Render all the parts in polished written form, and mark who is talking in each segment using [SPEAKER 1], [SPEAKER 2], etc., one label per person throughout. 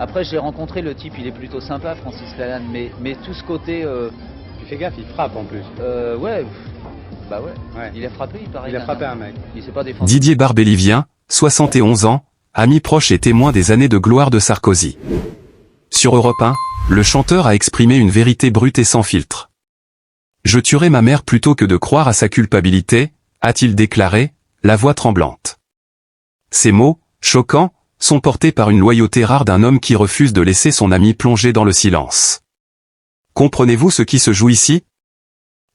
[SPEAKER 1] Après, j'ai rencontré le type, il est plutôt sympa, Francis Lalanne, mais tout ce côté...
[SPEAKER 2] Tu fais gaffe, il frappe en plus.
[SPEAKER 1] Ouais, bah ouais.
[SPEAKER 2] Ouais.
[SPEAKER 1] Il a frappé, il paraît.
[SPEAKER 2] Il a frappé un mec.
[SPEAKER 1] Il s'est pas défendu.
[SPEAKER 3] Didier Barbelivien, 71 ans, ami proche et témoin des années de gloire de Sarkozy. Sur Europe 1, le chanteur a exprimé une vérité brute et sans filtre. « Je tuerai ma mère plutôt que de croire à sa culpabilité », a-t-il déclaré, la voix tremblante. Ces mots, choquants, sont portés par une loyauté rare d'un homme qui refuse de laisser son ami plonger dans le silence. Comprenez-vous ce qui se joue ici?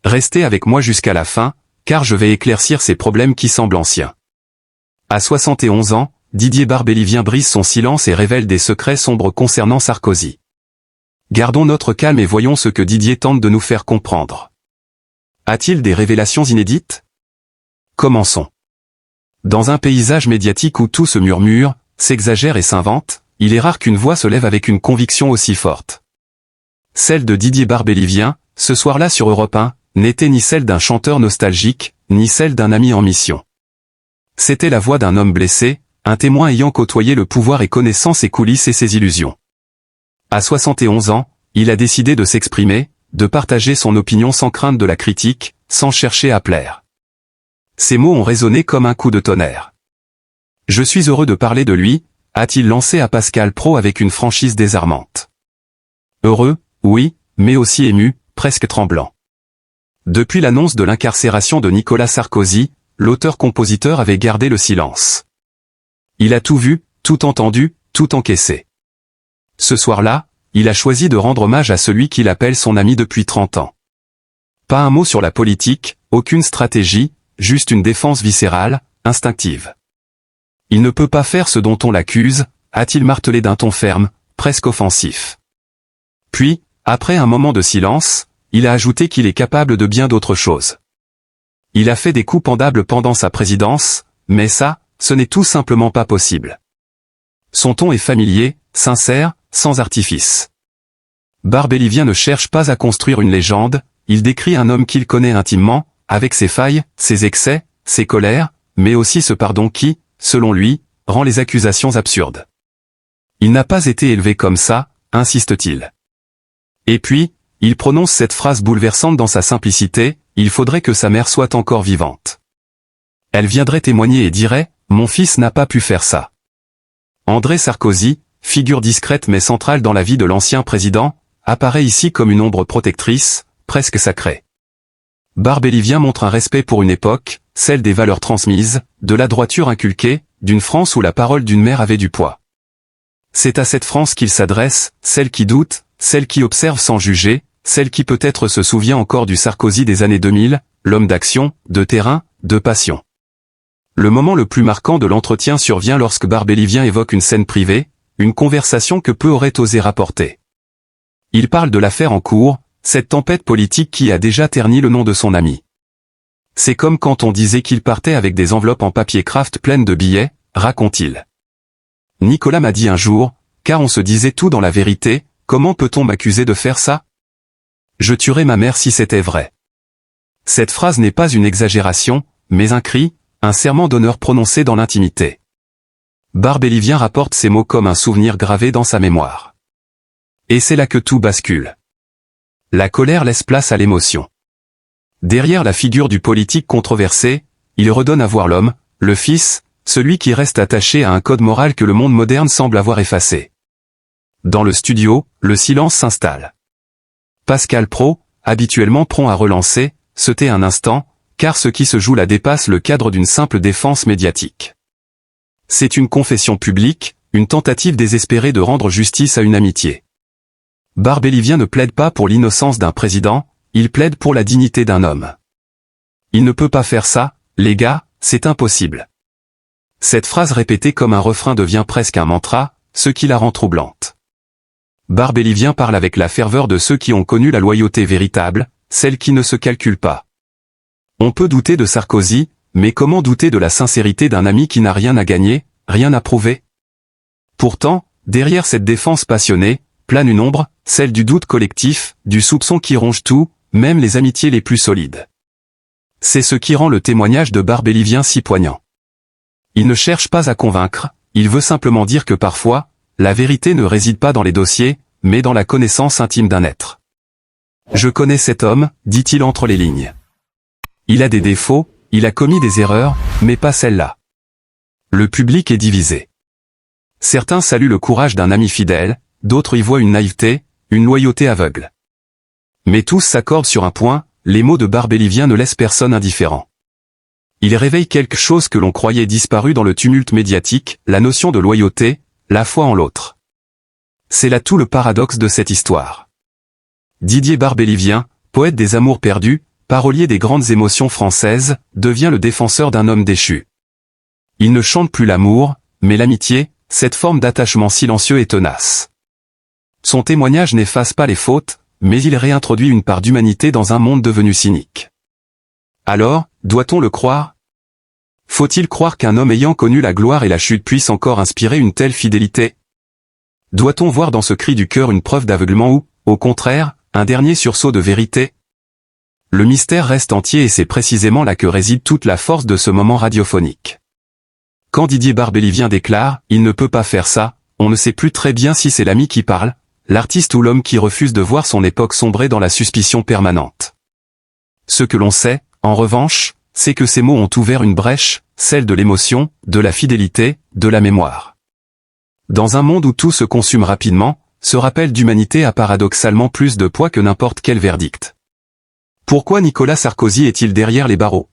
[SPEAKER 3] Restez avec moi jusqu'à la fin, car je vais éclaircir ces problèmes qui semblent anciens. À 71 ans, Didier Barbelivien brise son silence et révèle des secrets sombres concernant Sarkozy. Gardons notre calme et voyons ce que Didier tente de nous faire comprendre. A-t-il des révélations inédites? Commençons. Dans un paysage médiatique où tout se murmure, s'exagère et s'invente, il est rare qu'une voix se lève avec une conviction aussi forte. Celle de Didier Barbelivien, ce soir-là sur Europe 1, n'était ni celle d'un chanteur nostalgique, ni celle d'un ami en mission. C'était la voix d'un homme blessé, un témoin ayant côtoyé le pouvoir et connaissant ses coulisses et ses illusions. À 71 ans, il a décidé de s'exprimer, de partager son opinion sans crainte de la critique, sans chercher à plaire. Ces mots ont résonné comme un coup de tonnerre. « Je suis heureux de parler de lui », a-t-il lancé à Pascal Praud avec une franchise désarmante. Heureux, oui, mais aussi ému, presque tremblant. Depuis l'annonce de l'incarcération de Nicolas Sarkozy, l'auteur-compositeur avait gardé le silence. Il a tout vu, tout entendu, tout encaissé. Ce soir-là, il a choisi de rendre hommage à celui qu'il appelle son ami depuis 30 ans. Pas un mot sur la politique, aucune stratégie, juste une défense viscérale, instinctive. Il ne peut pas faire ce dont on l'accuse, a-t-il martelé d'un ton ferme, presque offensif. Puis, après un moment de silence, il a ajouté qu'il est capable de bien d'autres choses. Il a fait des coups pendables pendant sa présidence, mais ça, ce n'est tout simplement pas possible. Son ton est familier, sincère, sans artifice. Barbelivien ne cherche pas à construire une légende, il décrit un homme qu'il connaît intimement, avec ses failles, ses excès, ses colères, mais aussi ce pardon qui, selon lui, rend les accusations absurdes. Il n'a pas été élevé comme ça, insiste-t-il. Et puis, il prononce cette phrase bouleversante dans sa simplicité, il faudrait que sa mère soit encore vivante. Elle viendrait témoigner et dirait, mon fils n'a pas pu faire ça. André Sarkozy, figure discrète mais centrale dans la vie de l'ancien président, apparaît ici comme une ombre protectrice, presque sacrée. Barbelivien montre un respect pour une époque, celle des valeurs transmises, de la droiture inculquée, d'une France où la parole d'une mère avait du poids. C'est à cette France qu'il s'adresse, celle qui doute, celle qui observe sans juger, celle qui peut-être se souvient encore du Sarkozy des années 2000, l'homme d'action, de terrain, de passion. Le moment le plus marquant de l'entretien survient lorsque Barbelivien évoque une scène privée, une conversation que peu auraient osé rapporter. Il parle de l'affaire en cours, cette tempête politique qui a déjà terni le nom de son ami. C'est comme quand on disait qu'il partait avec des enveloppes en papier craft pleines de billets, raconte-t-il. Nicolas m'a dit un jour, car on se disait tout dans la vérité, comment peut-on m'accuser de faire ça? Je tuerais ma mère si c'était vrai. Cette phrase n'est pas une exagération, mais un cri, un serment d'honneur prononcé dans l'intimité. Barbelivien rapporte ces mots comme un souvenir gravé dans sa mémoire. Et c'est là que tout bascule. La colère laisse place à l'émotion. Derrière la figure du politique controversé, il redonne à voir l'homme, le fils, celui qui reste attaché à un code moral que le monde moderne semble avoir effacé. Dans le studio, le silence s'installe. Pascal Praud, habituellement prompt à relancer, se tait un instant, car ce qui se joue là dépasse le cadre d'une simple défense médiatique. C'est une confession publique, une tentative désespérée de rendre justice à une amitié. Barbelivien ne plaide pas pour l'innocence d'un président, il plaide pour la dignité d'un homme. Il ne peut pas faire ça, les gars, c'est impossible. Cette phrase répétée comme un refrain devient presque un mantra, ce qui la rend troublante. Barbelivien parle avec la ferveur de ceux qui ont connu la loyauté véritable, celle qui ne se calcule pas. On peut douter de Sarkozy, mais comment douter de la sincérité d'un ami qui n'a rien à gagner, rien à prouver? Pourtant, derrière cette défense passionnée, plane une ombre, celle du doute collectif, du soupçon qui ronge tout, même les amitiés les plus solides. C'est ce qui rend le témoignage de Barbelivien si poignant. Il ne cherche pas à convaincre, il veut simplement dire que parfois, la vérité ne réside pas dans les dossiers, mais dans la connaissance intime d'un être. Je connais cet homme, dit-il entre les lignes. Il a des défauts, il a commis des erreurs, mais pas celle-là. Le public est divisé. Certains saluent le courage d'un ami fidèle, d'autres y voient une naïveté, une loyauté aveugle. Mais tous s'accordent sur un point, les mots de Barbelivien ne laissent personne indifférent. Il réveille quelque chose que l'on croyait disparu dans le tumulte médiatique, la notion de loyauté, la foi en l'autre. C'est là tout le paradoxe de cette histoire. Didier Barbelivien, poète des amours perdus, parolier des grandes émotions françaises, devient le défenseur d'un homme déchu. Il ne chante plus l'amour, mais l'amitié, cette forme d'attachement silencieux et tenace. Son témoignage n'efface pas les fautes, mais il réintroduit une part d'humanité dans un monde devenu cynique. Alors, doit-on le croire? Faut-il croire qu'un homme ayant connu la gloire et la chute puisse encore inspirer une telle fidélité? Doit-on voir dans ce cri du cœur une preuve d'aveuglement ou, au contraire, un dernier sursaut de vérité? Le mystère reste entier et c'est précisément là que réside toute la force de ce moment radiophonique. Quand Didier Barbelivien déclare « Il ne peut pas faire ça », on ne sait plus très bien si c'est l'ami qui parle, l'artiste ou l'homme qui refuse de voir son époque sombrer dans la suspicion permanente. Ce que l'on sait, en revanche, c'est que ces mots ont ouvert une brèche, celle de l'émotion, de la fidélité, de la mémoire. Dans un monde où tout se consume rapidement, ce rappel d'humanité a paradoxalement plus de poids que n'importe quel verdict. Pourquoi Nicolas Sarkozy est-il derrière les barreaux?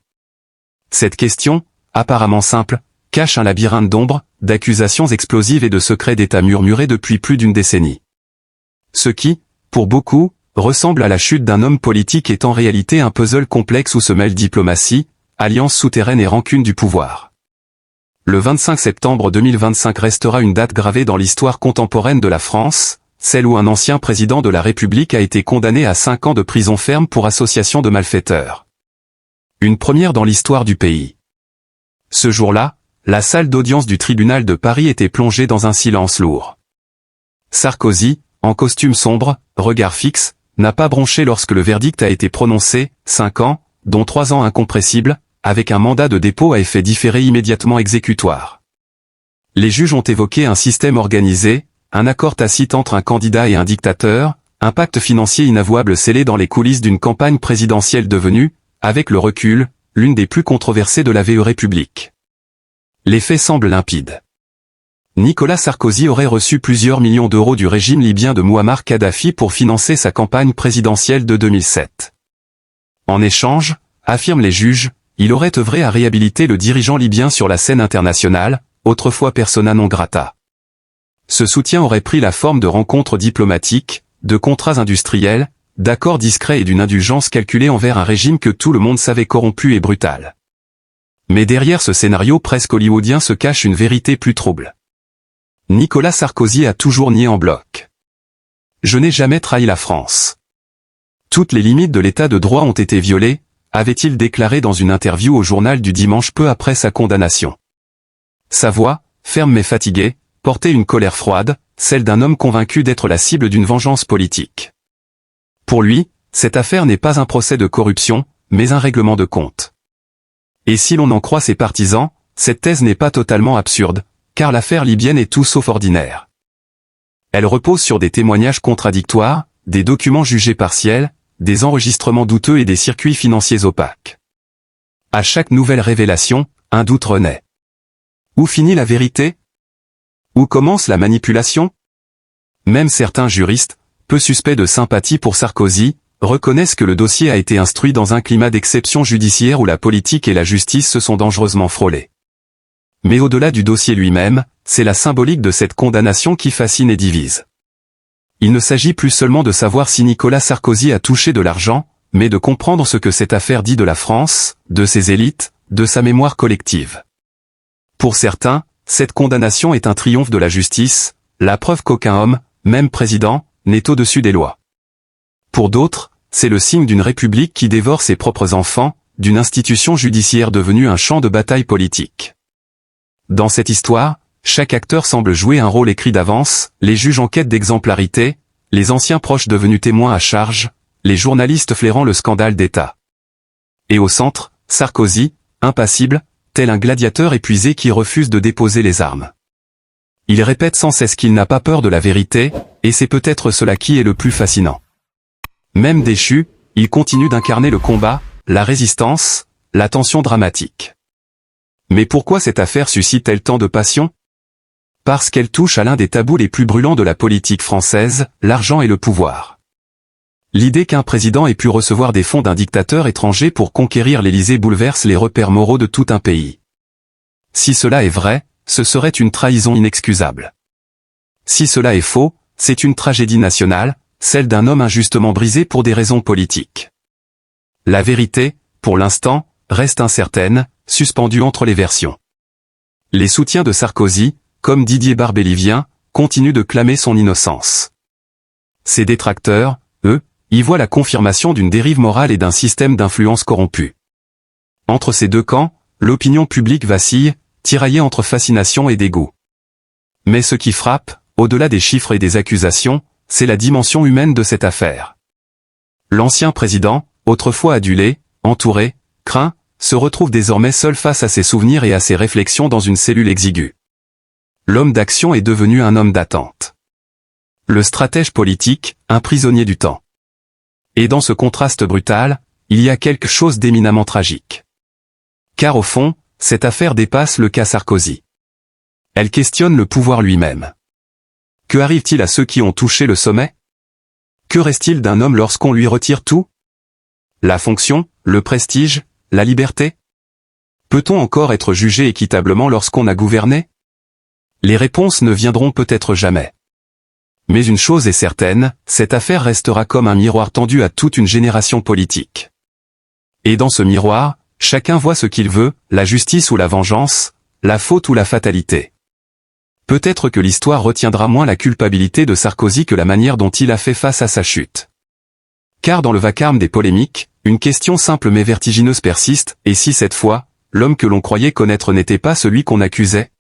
[SPEAKER 3] Cette question, apparemment simple, cache un labyrinthe d'ombres, d'accusations explosives et de secrets d'État murmurés depuis plus d'une décennie. Ce qui, pour beaucoup, ressemble à la chute d'un homme politique est en réalité un puzzle complexe où se mêlent diplomatie, alliance souterraine et rancune du pouvoir. Le 25 septembre 2025 restera une date gravée dans l'histoire contemporaine de la France, celle où un ancien président de la République a été condamné à 5 ans de prison ferme pour association de malfaiteurs. Une première dans l'histoire du pays. Ce jour-là, la salle d'audience du tribunal de Paris était plongée dans un silence lourd. Sarkozy, en costume sombre, regard fixe, n'a pas bronché lorsque le verdict a été prononcé, 5 ans, dont 3 ans incompressibles, avec un mandat de dépôt à effet différé immédiatement exécutoire. Les juges ont évoqué un système organisé, un accord tacite entre un candidat et un dictateur, un pacte financier inavouable scellé dans les coulisses d'une campagne présidentielle devenue, avec le recul, l'une des plus controversées de la VE République. Les faits semblent limpides. Nicolas Sarkozy aurait reçu plusieurs millions d'euros du régime libyen de Mouammar Kadhafi pour financer sa campagne présidentielle de 2007. En échange, affirment les juges, il aurait œuvré à réhabiliter le dirigeant libyen sur la scène internationale, autrefois persona non grata. Ce soutien aurait pris la forme de rencontres diplomatiques, de contrats industriels, d'accords discrets et d'une indulgence calculée envers un régime que tout le monde savait corrompu et brutal. Mais derrière ce scénario presque hollywoodien se cache une vérité plus trouble. Nicolas Sarkozy a toujours nié en bloc. Je n'ai jamais trahi la France. Toutes les limites de l'état de droit ont été violées, avait-il déclaré dans une interview au journal du dimanche peu après sa condamnation. Sa voix, ferme mais fatiguée, portait une colère froide, celle d'un homme convaincu d'être la cible d'une vengeance politique. Pour lui, cette affaire n'est pas un procès de corruption, mais un règlement de compte. Et si l'on en croit ses partisans, cette thèse n'est pas totalement absurde, car l'affaire libyenne est tout sauf ordinaire. Elle repose sur des témoignages contradictoires, des documents jugés partiels, des enregistrements douteux et des circuits financiers opaques. À chaque nouvelle révélation, un doute renaît. Où finit la vérité? Où commence la manipulation? Même certains juristes, peu suspects de sympathie pour Sarkozy, reconnaissent que le dossier a été instruit dans un climat d'exception judiciaire où la politique et la justice se sont dangereusement frôlées. Mais au-delà du dossier lui-même, c'est la symbolique de cette condamnation qui fascine et divise. Il ne s'agit plus seulement de savoir si Nicolas Sarkozy a touché de l'argent, mais de comprendre ce que cette affaire dit de la France, de ses élites, de sa mémoire collective. Pour certains, cette condamnation est un triomphe de la justice, la preuve qu'aucun homme, même président, n'est au-dessus des lois. Pour d'autres, c'est le signe d'une république qui dévore ses propres enfants, d'une institution judiciaire devenue un champ de bataille politique. Dans cette histoire, chaque acteur semble jouer un rôle écrit d'avance, les juges en quête d'exemplarité, les anciens proches devenus témoins à charge, les journalistes flairant le scandale d'État. Et au centre, Sarkozy, impassible, tel un gladiateur épuisé qui refuse de déposer les armes. Il répète sans cesse qu'il n'a pas peur de la vérité, et c'est peut-être cela qui est le plus fascinant. Même déchu, il continue d'incarner le combat, la résistance, la tension dramatique. Mais pourquoi cette affaire suscite-t-elle tant de passion? Parce qu'elle touche à l'un des tabous les plus brûlants de la politique française, l'argent et le pouvoir. L'idée qu'un président ait pu recevoir des fonds d'un dictateur étranger pour conquérir l'Élysée bouleverse les repères moraux de tout un pays. Si cela est vrai, ce serait une trahison inexcusable. Si cela est faux, c'est une tragédie nationale, celle d'un homme injustement brisé pour des raisons politiques. La vérité, pour l'instant, reste incertaine, suspendue entre les versions. Les soutiens de Sarkozy, comme Didier Barbelivien, continuent de clamer son innocence. Ses détracteurs, eux, y voient la confirmation d'une dérive morale et d'un système d'influence corrompu. Entre ces deux camps, l'opinion publique vacille, tiraillée entre fascination et dégoût. Mais ce qui frappe, au-delà des chiffres et des accusations, c'est la dimension humaine de cette affaire. L'ancien président, autrefois adulé, entouré, craint, se retrouve désormais seul face à ses souvenirs et à ses réflexions dans une cellule exiguë. L'homme d'action est devenu un homme d'attente. Le stratège politique, un prisonnier du temps. Et dans ce contraste brutal, il y a quelque chose d'éminemment tragique. Car au fond, cette affaire dépasse le cas Sarkozy. Elle questionne le pouvoir lui-même. Que arrive-t-il à ceux qui ont touché le sommet? Que reste-t-il d'un homme lorsqu'on lui retire tout? La fonction, le prestige, la liberté? Peut-on encore être jugé équitablement lorsqu'on a gouverné? Les réponses ne viendront peut-être jamais. Mais une chose est certaine, cette affaire restera comme un miroir tendu à toute une génération politique. Et dans ce miroir, chacun voit ce qu'il veut, la justice ou la vengeance, la faute ou la fatalité. Peut-être que l'histoire retiendra moins la culpabilité de Sarkozy que la manière dont il a fait face à sa chute. Car dans le vacarme des polémiques, une question simple mais vertigineuse persiste, et si cette fois, l'homme que l'on croyait connaître n'était pas celui qu'on accusait?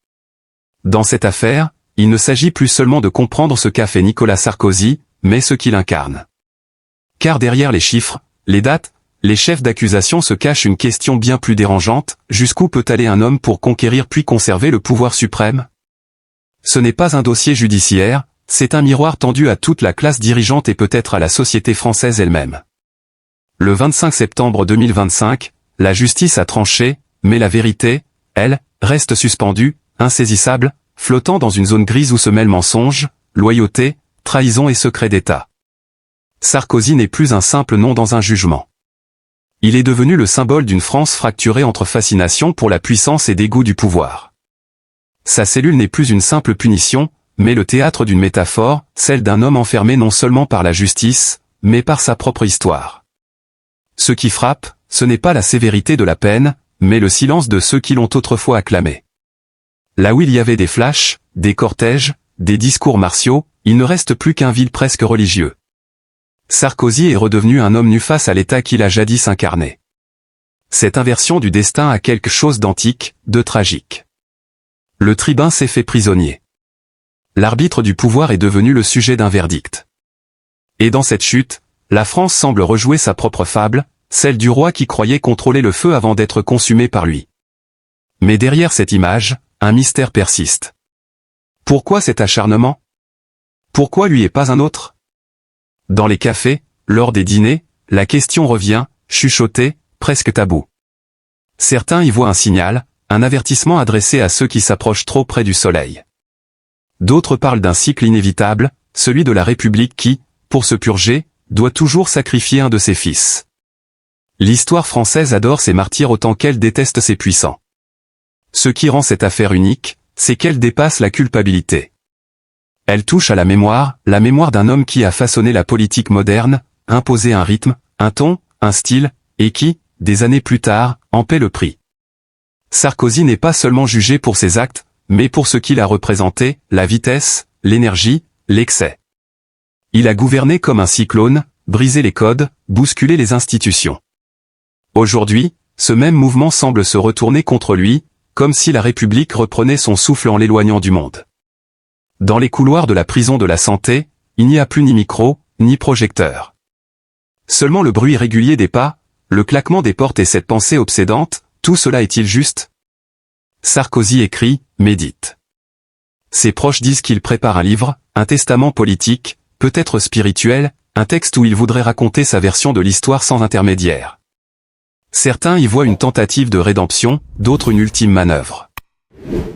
[SPEAKER 3] Dans cette affaire, il ne s'agit plus seulement de comprendre ce qu'a fait Nicolas Sarkozy, mais ce qu'il incarne. Car derrière les chiffres, les dates, les chefs d'accusation se cache une question bien plus dérangeante, jusqu'où peut aller un homme pour conquérir puis conserver le pouvoir suprême? Ce n'est pas un dossier judiciaire, c'est un miroir tendu à toute la classe dirigeante et peut-être à la société française elle-même. Le 25 septembre 2025, la justice a tranché, mais la vérité, elle, reste suspendue, insaisissable, flottant dans une zone grise où se mêlent mensonges, loyauté, trahison et secret d'État. Sarkozy n'est plus un simple nom dans un jugement. Il est devenu le symbole d'une France fracturée entre fascination pour la puissance et dégoût du pouvoir. Sa cellule n'est plus une simple punition, mais le théâtre d'une métaphore, celle d'un homme enfermé non seulement par la justice, mais par sa propre histoire. Ce qui frappe, ce n'est pas la sévérité de la peine, mais le silence de ceux qui l'ont autrefois acclamé. Là où il y avait des flashs, des cortèges, des discours martiaux, il ne reste plus qu'un vide presque religieux. Sarkozy est redevenu un homme nu face à l'État qu'il a jadis incarné. Cette inversion du destin a quelque chose d'antique, de tragique. Le tribun s'est fait prisonnier. L'arbitre du pouvoir est devenu le sujet d'un verdict. Et dans cette chute, la France semble rejouer sa propre fable, celle du roi qui croyait contrôler le feu avant d'être consumé par lui. Mais derrière cette image, un mystère persiste. Pourquoi cet acharnement? Pourquoi lui et pas un autre? Dans les cafés, lors des dîners, la question revient, chuchotée, presque taboue. Certains y voient un signal, un avertissement adressé à ceux qui s'approchent trop près du soleil. D'autres parlent d'un cycle inévitable, celui de la République qui, pour se purger, doit toujours sacrifier un de ses fils. L'histoire française adore ses martyrs autant qu'elle déteste ses puissants. Ce qui rend cette affaire unique, c'est qu'elle dépasse la culpabilité. Elle touche à la mémoire d'un homme qui a façonné la politique moderne, imposé un rythme, un ton, un style, et qui, des années plus tard, en paie le prix. Sarkozy n'est pas seulement jugé pour ses actes, mais pour ce qu'il a représenté, la vitesse, l'énergie, l'excès. Il a gouverné comme un cyclone, brisé les codes, bousculé les institutions. Aujourd'hui, ce même mouvement semble se retourner contre lui, comme si la République reprenait son souffle en l'éloignant du monde. Dans les couloirs de la prison de la Santé, il n'y a plus ni micro, ni projecteur. Seulement le bruit régulier des pas, le claquement des portes et cette pensée obsédante, tout cela est-il juste? Sarkozy écrit, médite. Ses proches disent qu'il prépare un livre, un testament politique, peut-être spirituel, un texte où il voudrait raconter sa version de l'histoire sans intermédiaire. Certains y voient une tentative de rédemption, d'autres une ultime manœuvre.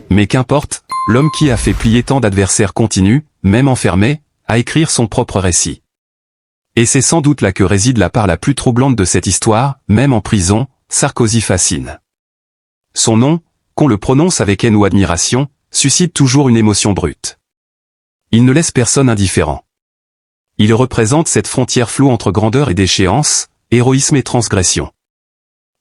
[SPEAKER 3] Mais qu'importe, l'homme qui a fait plier tant d'adversaires continue, même enfermé, à écrire son propre récit. Et c'est sans doute là que réside la part la plus troublante de cette histoire, même en prison, Sarkozy fascine. Son nom, qu'on le prononce avec haine ou admiration, suscite toujours une émotion brute. Il ne laisse personne indifférent. Il représente cette frontière floue entre grandeur et déchéance, héroïsme et transgression.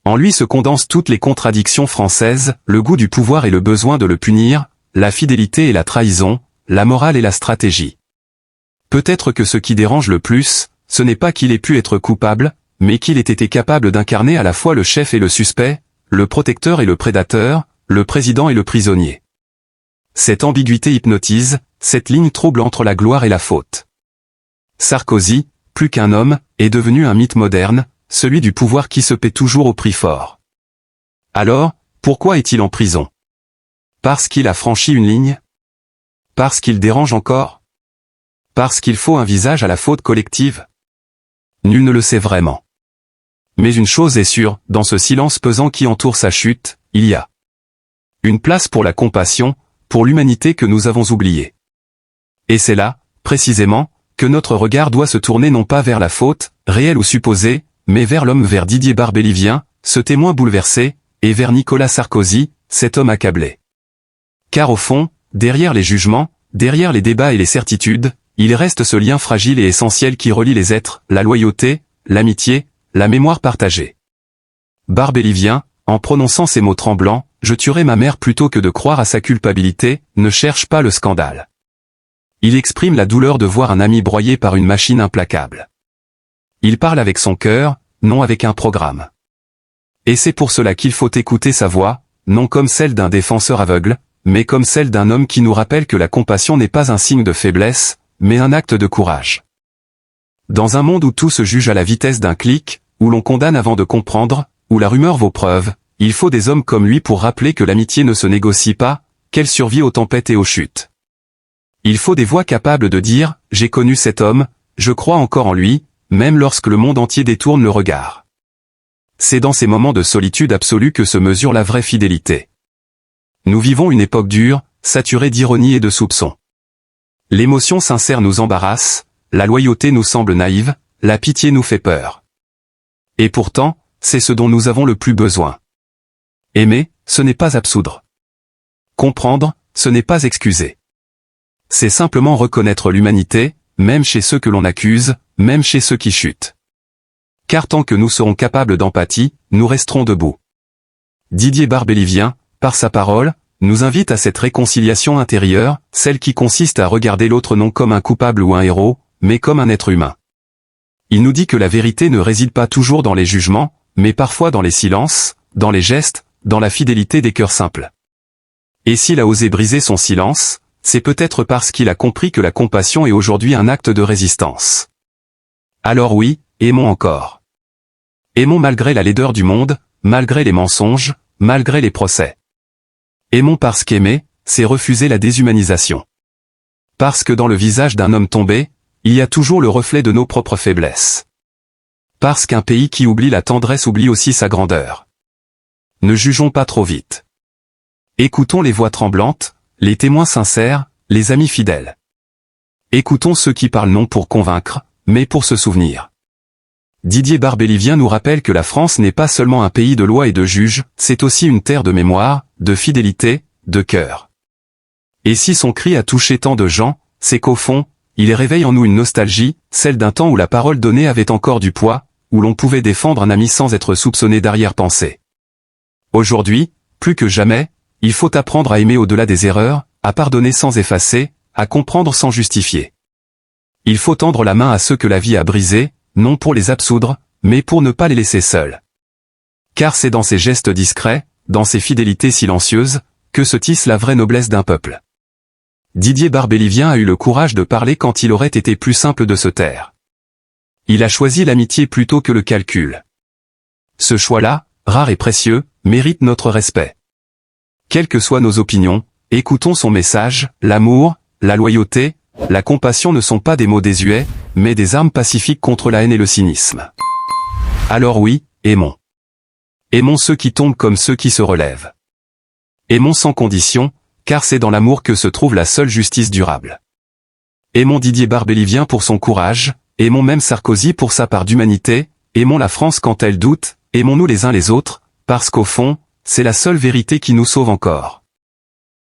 [SPEAKER 3] En lui se condensent toutes les contradictions françaises, le goût du pouvoir et le besoin de le punir, la fidélité et la trahison, la morale et la stratégie. Peut-être que ce qui dérange le plus, ce n'est pas qu'il ait pu être coupable, mais qu'il ait été capable d'incarner à la fois le chef et le suspect, le protecteur et le prédateur, le président et le prisonnier. Cette ambiguïté hypnotise, cette ligne trouble entre la gloire et la faute. Sarkozy, plus qu'un homme, est devenu un mythe moderne, celui du pouvoir qui se paie toujours au prix fort. Alors, pourquoi est-il en prison? Parce qu'il a franchi une ligne? Parce qu'il dérange encore? Parce qu'il faut un visage à la faute collective? Nul ne le sait vraiment. Mais une chose est sûre, dans ce silence pesant qui entoure sa chute, il y a une place pour la compassion, pour l'humanité que nous avons oubliée. Et c'est là, précisément, que notre regard doit se tourner non pas vers la faute, réelle ou supposée, mais vers l'homme, vers Didier Barbelivien, ce témoin bouleversé, et vers Nicolas Sarkozy, cet homme accablé. Car au fond, derrière les jugements, derrière les débats et les certitudes, il reste ce lien fragile et essentiel qui relie les êtres, la loyauté, l'amitié, la mémoire partagée. Barbelivien, en prononçant ces mots tremblants, « Je tuerai ma mère plutôt que de croire à sa culpabilité », ne cherche pas le scandale. Il exprime la douleur de voir un ami broyé par une machine implacable. Il parle avec son cœur, non avec un programme. Et c'est pour cela qu'il faut écouter sa voix, non comme celle d'un défenseur aveugle, mais comme celle d'un homme qui nous rappelle que la compassion n'est pas un signe de faiblesse, mais un acte de courage. Dans un monde où tout se juge à la vitesse d'un clic, où l'on condamne avant de comprendre, où la rumeur vaut preuve, il faut des hommes comme lui pour rappeler que l'amitié ne se négocie pas, qu'elle survit aux tempêtes et aux chutes. Il faut des voix capables de dire « J'ai connu cet homme, je crois encore en lui », même lorsque le monde entier détourne le regard. C'est dans ces moments de solitude absolue que se mesure la vraie fidélité. Nous vivons une époque dure, saturée d'ironie et de soupçons. L'émotion sincère nous embarrasse, la loyauté nous semble naïve, la pitié nous fait peur. Et pourtant, c'est ce dont nous avons le plus besoin. Aimer, ce n'est pas absoudre. Comprendre, ce n'est pas excuser. C'est simplement reconnaître l'humanité, même chez ceux que l'on accuse, même chez ceux qui chutent. Car tant que nous serons capables d'empathie, nous resterons debout. Didier Barbelivien, par sa parole, nous invite à cette réconciliation intérieure, celle qui consiste à regarder l'autre non comme un coupable ou un héros, mais comme un être humain. Il nous dit que la vérité ne réside pas toujours dans les jugements, mais parfois dans les silences, dans les gestes, dans la fidélité des cœurs simples. Et s'il a osé briser son silence, c'est peut-être parce qu'il a compris que la compassion est aujourd'hui un acte de résistance. Alors oui, aimons encore. Aimons malgré la laideur du monde, malgré les mensonges, malgré les procès. Aimons parce qu'aimer, c'est refuser la déshumanisation. Parce que dans le visage d'un homme tombé, il y a toujours le reflet de nos propres faiblesses. Parce qu'un pays qui oublie la tendresse oublie aussi sa grandeur. Ne jugeons pas trop vite. Écoutons les voix tremblantes, les témoins sincères, les amis fidèles. Écoutons ceux qui parlent non pour convaincre, mais pour se souvenir. Didier Barbelivien nous rappelle que la France n'est pas seulement un pays de loi et de juges, c'est aussi une terre de mémoire, de fidélité, de cœur. Et si son cri a touché tant de gens, c'est qu'au fond, il réveille en nous une nostalgie, celle d'un temps où la parole donnée avait encore du poids, où l'on pouvait défendre un ami sans être soupçonné d'arrière-pensée. Aujourd'hui, plus que jamais, il faut apprendre à aimer au-delà des erreurs, à pardonner sans effacer, à comprendre sans justifier. Il faut tendre la main à ceux que la vie a brisés, non pour les absoudre, mais pour ne pas les laisser seuls. Car c'est dans ces gestes discrets, dans ces fidélités silencieuses, que se tisse la vraie noblesse d'un peuple. Didier Barbelivien a eu le courage de parler quand il aurait été plus simple de se taire. Il a choisi l'amitié plutôt que le calcul. Ce choix-là, rare et précieux, mérite notre respect. Quelles que soient nos opinions, Écoutons son message, l'amour, la loyauté, la compassion ne sont pas des mots désuets, mais des armes pacifiques contre la haine et le cynisme. Alors oui, aimons. Aimons ceux qui tombent comme ceux qui se relèvent. Aimons sans condition, car c'est dans l'amour que se trouve la seule justice durable. Aimons Didier Barbelivien pour son courage, aimons même Sarkozy pour sa part d'humanité, aimons la France quand elle doute, aimons-nous les uns les autres, parce qu'au fond, c'est la seule vérité qui nous sauve encore.